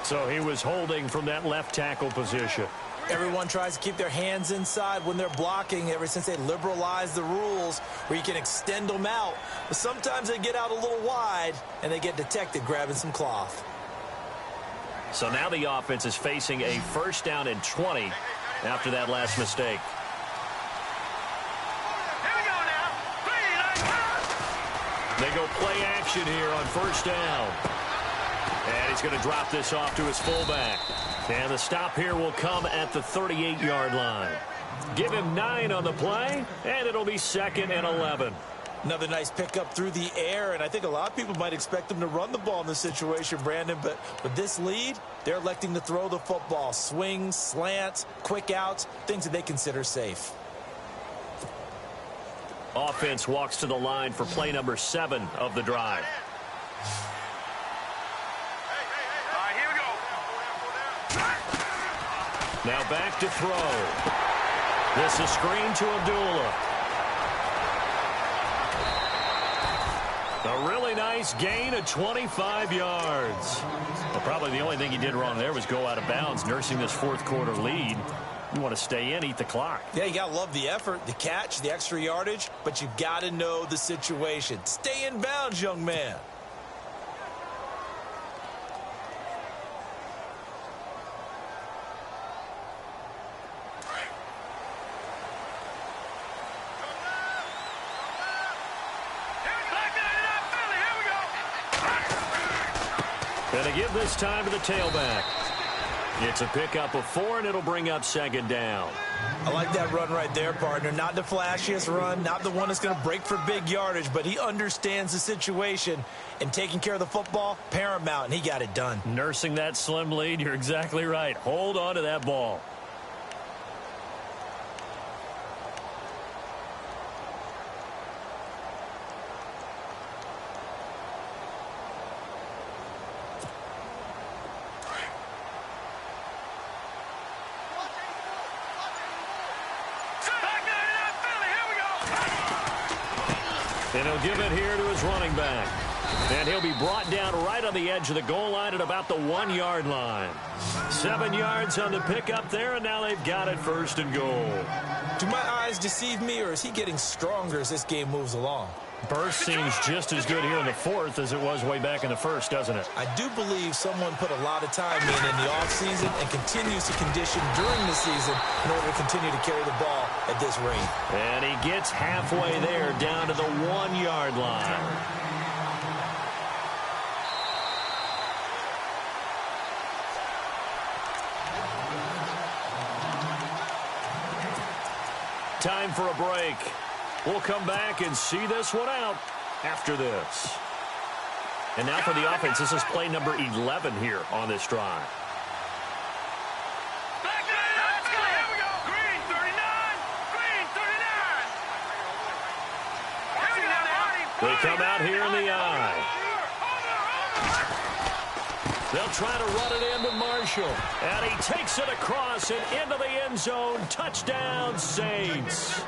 So he was holding from that left tackle position. Everyone tries to keep their hands inside when they're blocking ever since they liberalized the rules where you can extend them out. But sometimes they get out a little wide and they get detected grabbing some cloth. So now the offense is facing a 1st down and 20 after that last mistake. They go play action here on 1st down. And he's going to drop this off to his fullback. And the stop here will come at the 38-yard line. Give him 9 on the play, and it'll be 2nd and 11. Another nice pickup through the air, and I think a lot of people might expect them to run the ball in this situation, Brandon, but with this lead, they're electing to throw the football. Swings, slants, quick outs, things that they consider safe. Offense walks to the line for play number 7 of the drive. Now back to throw. This is screen to Abdullah. A really nice gain of 25 yards. Well, probably the only thing he did wrong there was go out of bounds, nursing this 4th quarter lead. You want to stay in, eat the clock. Yeah, you got to love the effort, the catch, the extra yardage, but you got to know the situation. Stay in bounds, young man. And they give this time to the tailback. It's a pickup of 4, and it'll bring up 2nd down. I like that run right there, partner. Not the flashiest run, not the one that's going to break for big yardage, but he understands the situation, and taking care of the football, paramount, and he got it done. Nursing that slim lead, you're exactly right. Hold on to that ball. And he'll give it here to his running back. And he'll be brought down right on the edge of the goal line at about the 1-yard line. 7 yards on the pickup there, and now they've got it 1st and goal. Do my eyes deceive me, or is he getting stronger as this game moves along? Burst seems just as good here in the 4th as it was way back in the 1st, doesn't it? I do believe someone put a lot of time in the offseason and continues to condition during the season in order to continue to carry the ball at this rate. And he gets halfway there down to the 1-yard line. Time for a break. We'll come back and see this one out after this. And now for the offense, this is play number 11 here on this drive. Let's go. Here we go. Green 39. Green 39. They come out here in the eye. They'll try to run it into Marshall. And he takes it across and into the end zone. Touchdown, Saints.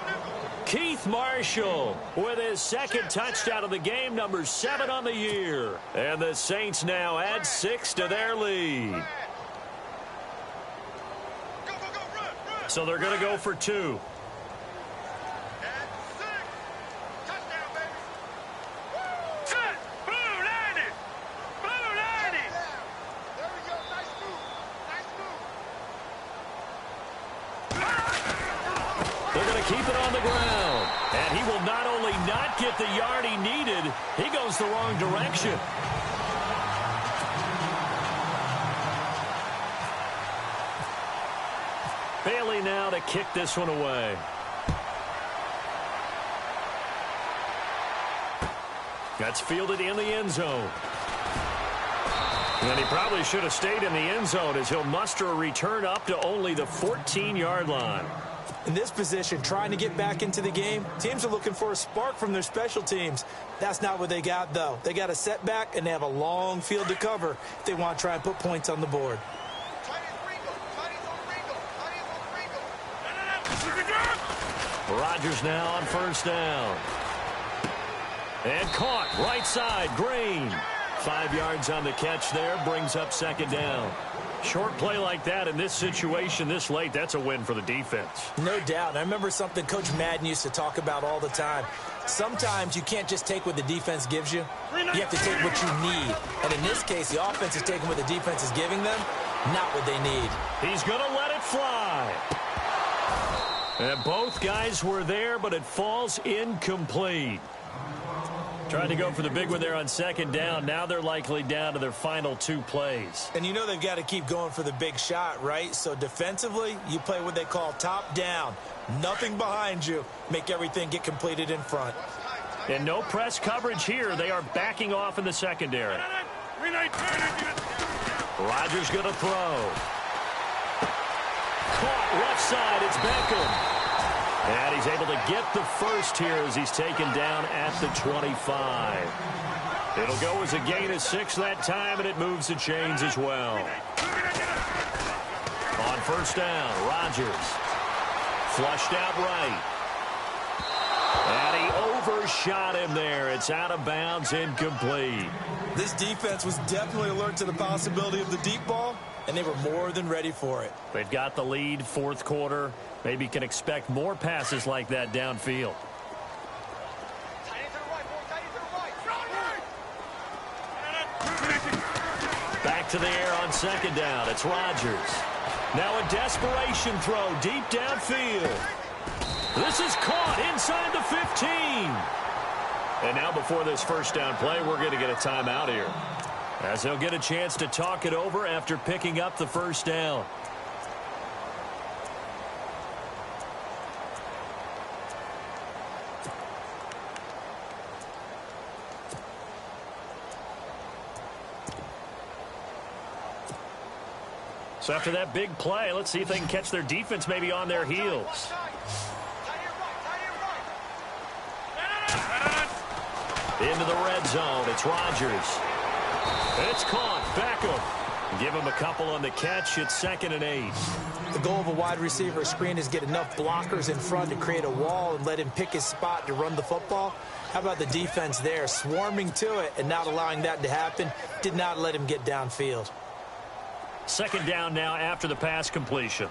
Keith Marshall with his second touchdown of the game, number 7 on the year. And the Saints now add 6 to their lead. So they're going to go for 2. Keep it on the ground. And he will not only not get the yard he needed, he goes the wrong direction. Bailey now to kick this one away. That's fielded in the end zone. And he probably should have stayed in the end zone as he'll muster a return up to only the 14-yard line. In this position, trying to get back into the game, teams are looking for a spark from their special teams. That's not what they got, though. They got a setback, and they have a long field to cover if they want to try and put points on the board. Rodgers now on first down. And caught right side, Green. 5 yards on the catch there, brings up second down. Short play like that in this situation this late, that's a win for the defense. No doubt. I remember something Coach Madden used to talk about all the time. Sometimes you can't just take what the defense gives you. You have to take what you need. And in this case, the offense is taking what the defense is giving them, not what they need. He's going to let it fly. And both guys were there, but it falls incomplete. Trying to go for the big one there on second down. Now they're likely down to their final 2 plays. And you know they've got to keep going for the big shot, right? So defensively, you play what they call top down. Nothing behind you. Make everything get completed in front. And no press coverage here. They are backing off in the secondary. Rodgers going to throw. Caught left side. It's Beckham. And he's able to get the first here as he's taken down at the 25. It'll go as a gain of 6 that time, and it moves the chains as well. On first down, Rodgers. Flushed out right. And he overshot him there. It's out of bounds, incomplete. This defense was definitely alert to the possibility of the deep ball, and they were more than ready for it. They've got the lead, fourth quarter. Maybe can expect more passes like that downfield. Back to the air on second down. It's Rodgers. Now a desperation throw deep downfield. This is caught inside the 15. And now before this first down play, we're going to get a timeout here, as they'll get a chance to talk it over after picking up the first down. So after that big play, let's see if they can catch their defense maybe on their heels. Into the red zone. It's Rodgers. It's caught. Beckham. Give him a couple on the catch. It's 2nd and 8. The goal of a wide receiver screen is get enough blockers in front to create a wall and let him pick his spot to run the football. How about the defense there, swarming to it and not allowing that to happen? Did not let him get downfield. Second down now after the pass completion.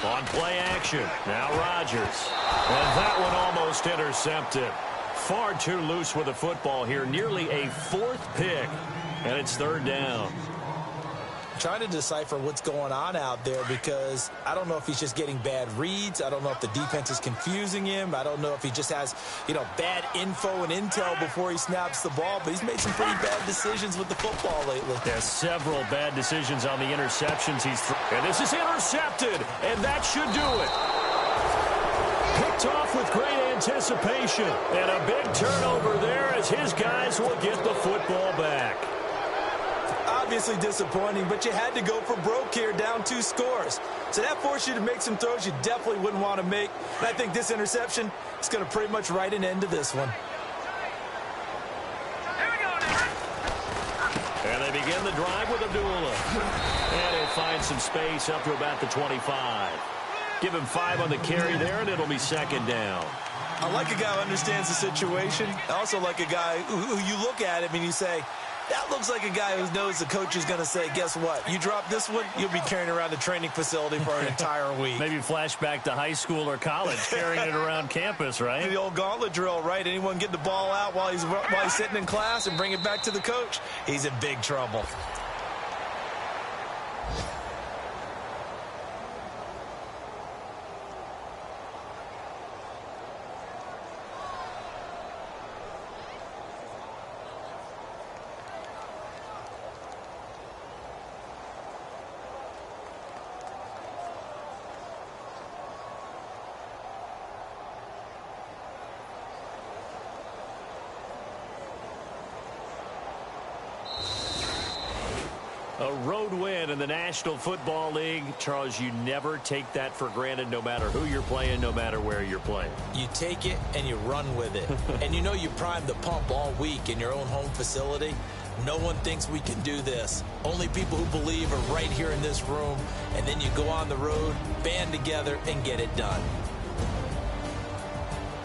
On play action. Now Rodgers. And that one almost intercepted. Far too loose with the football here. Nearly a 4th pick. And it's 3rd down. Trying to decipher what's going on out there, because I don't know if he's just getting bad reads. I don't know if the defense is confusing him. I don't know if he just has, bad info and intel before he snaps the ball, but he's made some pretty bad decisions with the football lately. There's several bad decisions on the interceptions he's thrown. And this is intercepted, and that should do it. Picked off with great anticipation, and a big turnover there as his guys will get the football back. obviously disappointing, but you had to go for broke here, down 2 scores. So that forced you to make some throws you definitely wouldn't want to make. And I think this interception is going to pretty much write an end to this one. And they begin the drive with Abdullah. And he'll find some space up to about the 25. Give him 5 on the carry there, and it'll be second down. I like a guy who understands the situation. I also like a guy who you look at him and you say, that looks like a guy who knows the coach is going to say, guess what? You drop this one, you'll be carrying around the training facility for an entire week. Maybe flashback to high school or college, carrying it around campus, right? The old gauntlet drill, right? Anyone get the ball out while he's sitting in class and bring it back to the coach, he's in big trouble. A road win in the National Football League. Charles, you never take that for granted, no matter who you're playing, no matter where you're playing. You take it and you run with it. And you know you primed the pump all week in your own home facility. No one thinks we can do this. Only people who believe are right here in this room. And then you go on the road, band together, and get it done.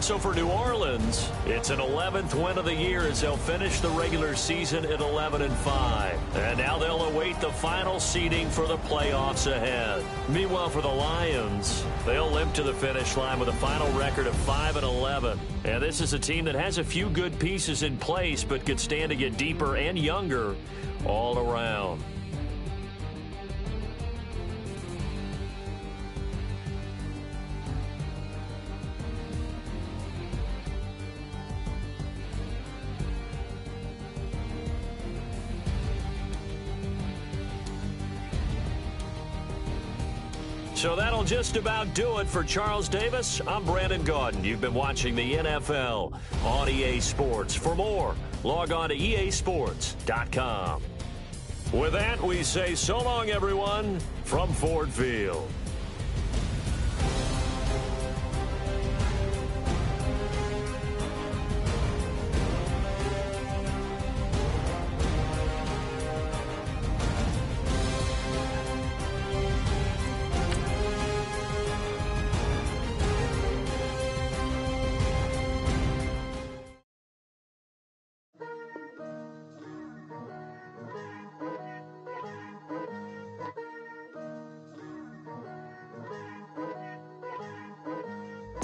So for New Orleans, it's an 11th win of the year as they'll finish the regular season at 11-5. And now they'll await the final seeding for the playoffs ahead. Meanwhile, for the Lions, they'll limp to the finish line with a final record of 5-11. And this is a team that has a few good pieces in place, but could stand to get deeper and younger all around. So that'll just about do it for Charles Davis. I'm Brandon Gaudin. You've been watching the NFL on EA Sports. For more, log on to easports.com. With that, we say so long, everyone, from Ford Field.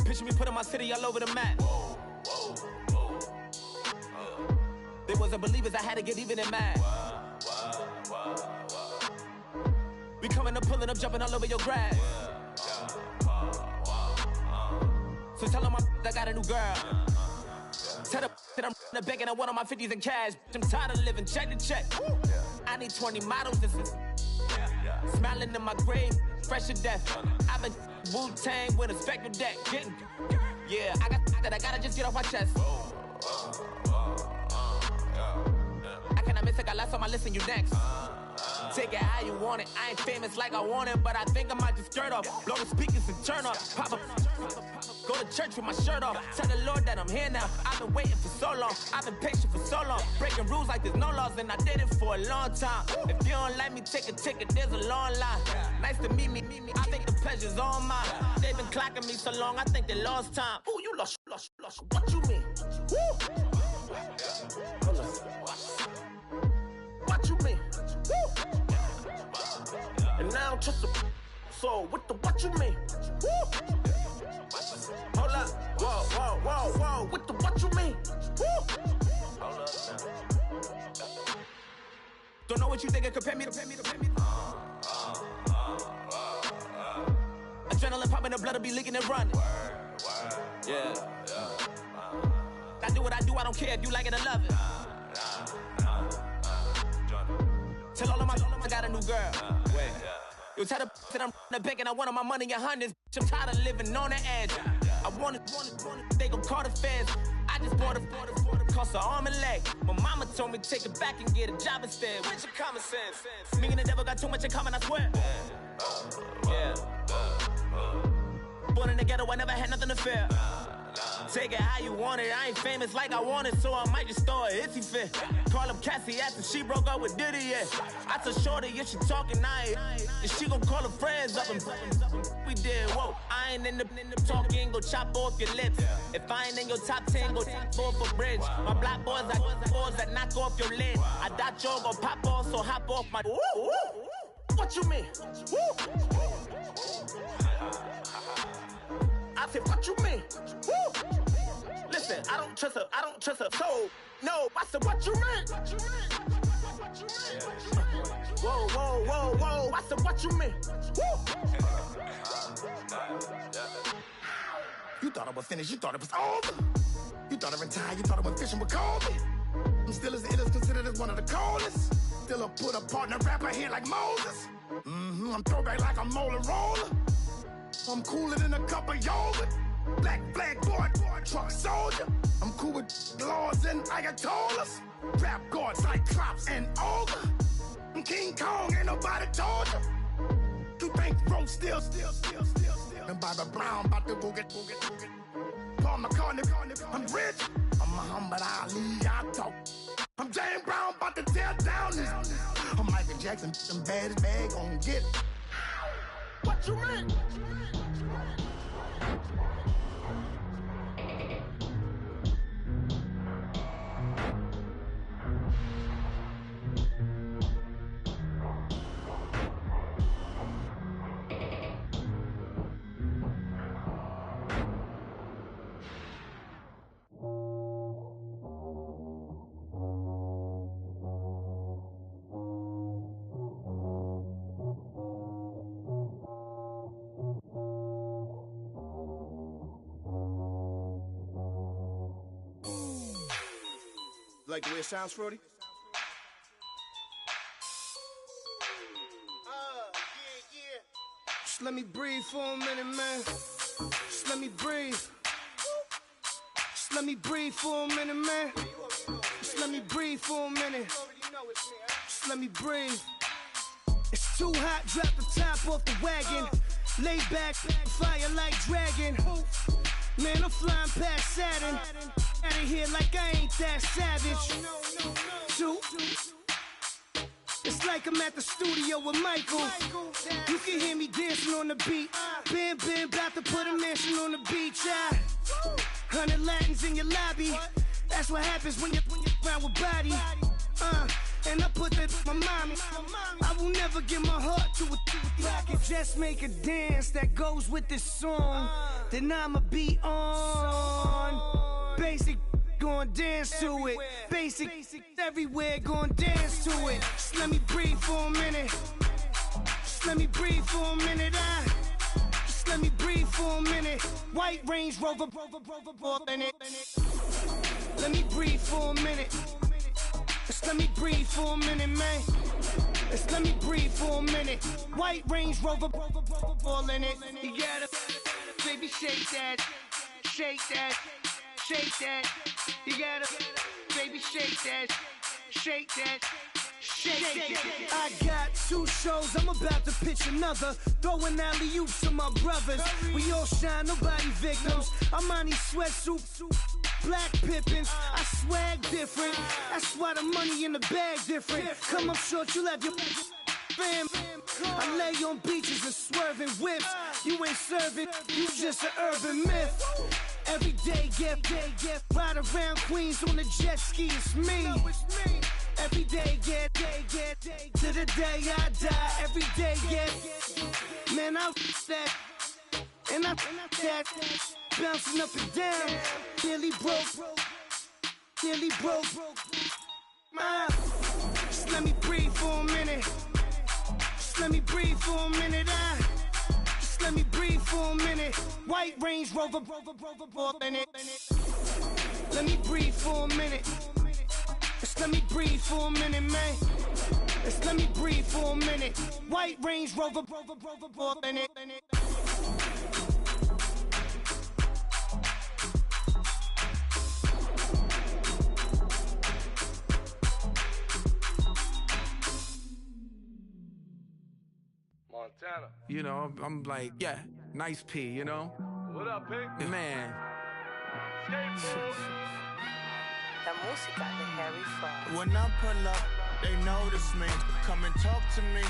Picture me putting my city all over the map. They wasn't believers, I had to get even in mad. We coming up, pulling up, jumping all over your grass. So tell them I got a new girl. Tell them that I'm in the bank and I want all my 50s in cash. I'm tired of living check to check. I need 20 models, this is smiling in my grave, fresh to death. I've been Wu-Tang with a spectral deck. Yeah, I gotta just get off my chest. I cannot miss it, got last on my list and you next. Take it how you want it. I ain't famous like I want it, but I think I might just skirt off. Blow the speakers and turn up. Pop up. Go to church with my shirt off. Tell the Lord that I'm here now. I've been waiting for so long. I've been patient for so long. Breaking rules like there's no laws, and I did it for a long time. If you don't like me, take a ticket. There's a long line. Nice to meet me. I think the pleasure's all mine. They've been clocking me so long, I think they lost time. Ooh, you lost. What you mean? Woo! What you mean? Woo! And now I'm just a so what you mean? Woo! Hold up, whoa, what you mean? Woo! Hold up now. Don't know what you think it compare me to. Adrenaline popping, the blood will be leaking and running. Yeah. I do what I do, I don't care if you like it or love it. Tell all of my I got a new girl. Wait. You tell the that I'm in the bank and I want all my money in hundreds. I'm tired of living on the edge. I want it, they gon' call the feds. I just bought a cost an arm and leg. My mama told me take it back and get a job instead. Where's your common sense? Me and the devil got too much in common, I swear. Yeah. Born in the ghetto, I never had nothing to fear. Take it how you want it. I ain't famous like I want it, so I might just throw it if he fit. Call up Cassie after she broke up with Diddy, yeah. I told Shorty, if she talking, and she gon' call her friends up and we did, whoa. I ain't in the talking, go chop off your lips. If I ain't in your top 10, go top 4 for bridge. My black boys, I got boys that knock off your lid. I doubt y'all gon' pop off, so hop off my. What you mean? I said, what you mean? Listen, I don't trust her, so no. I said, what you mean? Whoa. I said, what you mean? You thought I was finished, you thought it was over. You thought I retired, you thought I went fishing with Kobe. I'm still as ill as considered as one of the coldest. Still a put a partner rapper here like Moses. I'm throwback like a molar roller. I'm cooler than a cup of yogurt. Black flag boy, truck soldier. I'm cool with laws and Ayatollahs. Rap god, Cyclops and Ogre. I'm King Kong, ain't nobody told you. You think Rose still. And Barbara Brown about to go get. Paul McCartney, I'm rich. I'm Muhammad Ali, I talk. I'm James Brown, about to tear down this. I'm Michael Jackson, them bad as bad, gon' get it. What you mean? Like the way it sounds, Frody? Yeah. Just let me breathe for a minute, man. Just let me breathe. Just let me breathe for a minute, man. Just let me breathe for a minute. Just let me breathe. It's too hot, drop the top off the wagon. Lay back, fire like dragon. Man, I'm flying past Saturn. Out of here like I ain't that savage. Two. It's like I'm at the studio with Michael. You can hear me dancing on the beat. Bam, about to put a mansion on the beach. 100 Latins in your lobby. That's what happens when you're around with body. And I put that in my mommy. I will never give my heart to a I can just make a dance that goes with this song. Then I'ma be on. Basic, gon' dance to it. Basic, everywhere, gon' dance to it. Just let me breathe for a minute. Just let me breathe for a minute. Just let me breathe for a minute. White Range Rover, in it. Let me breathe for a minute. Just let me breathe for a minute, man. Just let me breathe for a minute. White Range Rover, all in it. You gotta, baby, shake that, shake that. Shake that, you gotta, baby, shake that, shake that, shake that. I got 2 shows, I'm about to pitch another. Throwing alley-oops to my brothers. We all shine, nobody victims. I'm on these sweatsuits, black Pippins. I swag different, that's why the money in the bag different. Come up short, you'll have your fam. I lay on beaches and swerving whips. You ain't serving, you just an urban myth. Every day, get ride around Queens on the jet ski, it's me. Every day, get to the day I die. Every day, get man, I that and I that bouncing up and down. Nearly broke. Just let me breathe for a minute. Just let me breathe for a minute. Just let me breathe for a minute. White Range Rover, in it. Let me breathe for a minute. Just let me breathe for a minute, man. Just let me breathe for a minute. White Range Rover, in it. Montana. You know, I'm like, yeah, nice P, you know? What up, Pink? Man. La música de Harry Fraud. When I pull up, they notice me. Come and talk to me.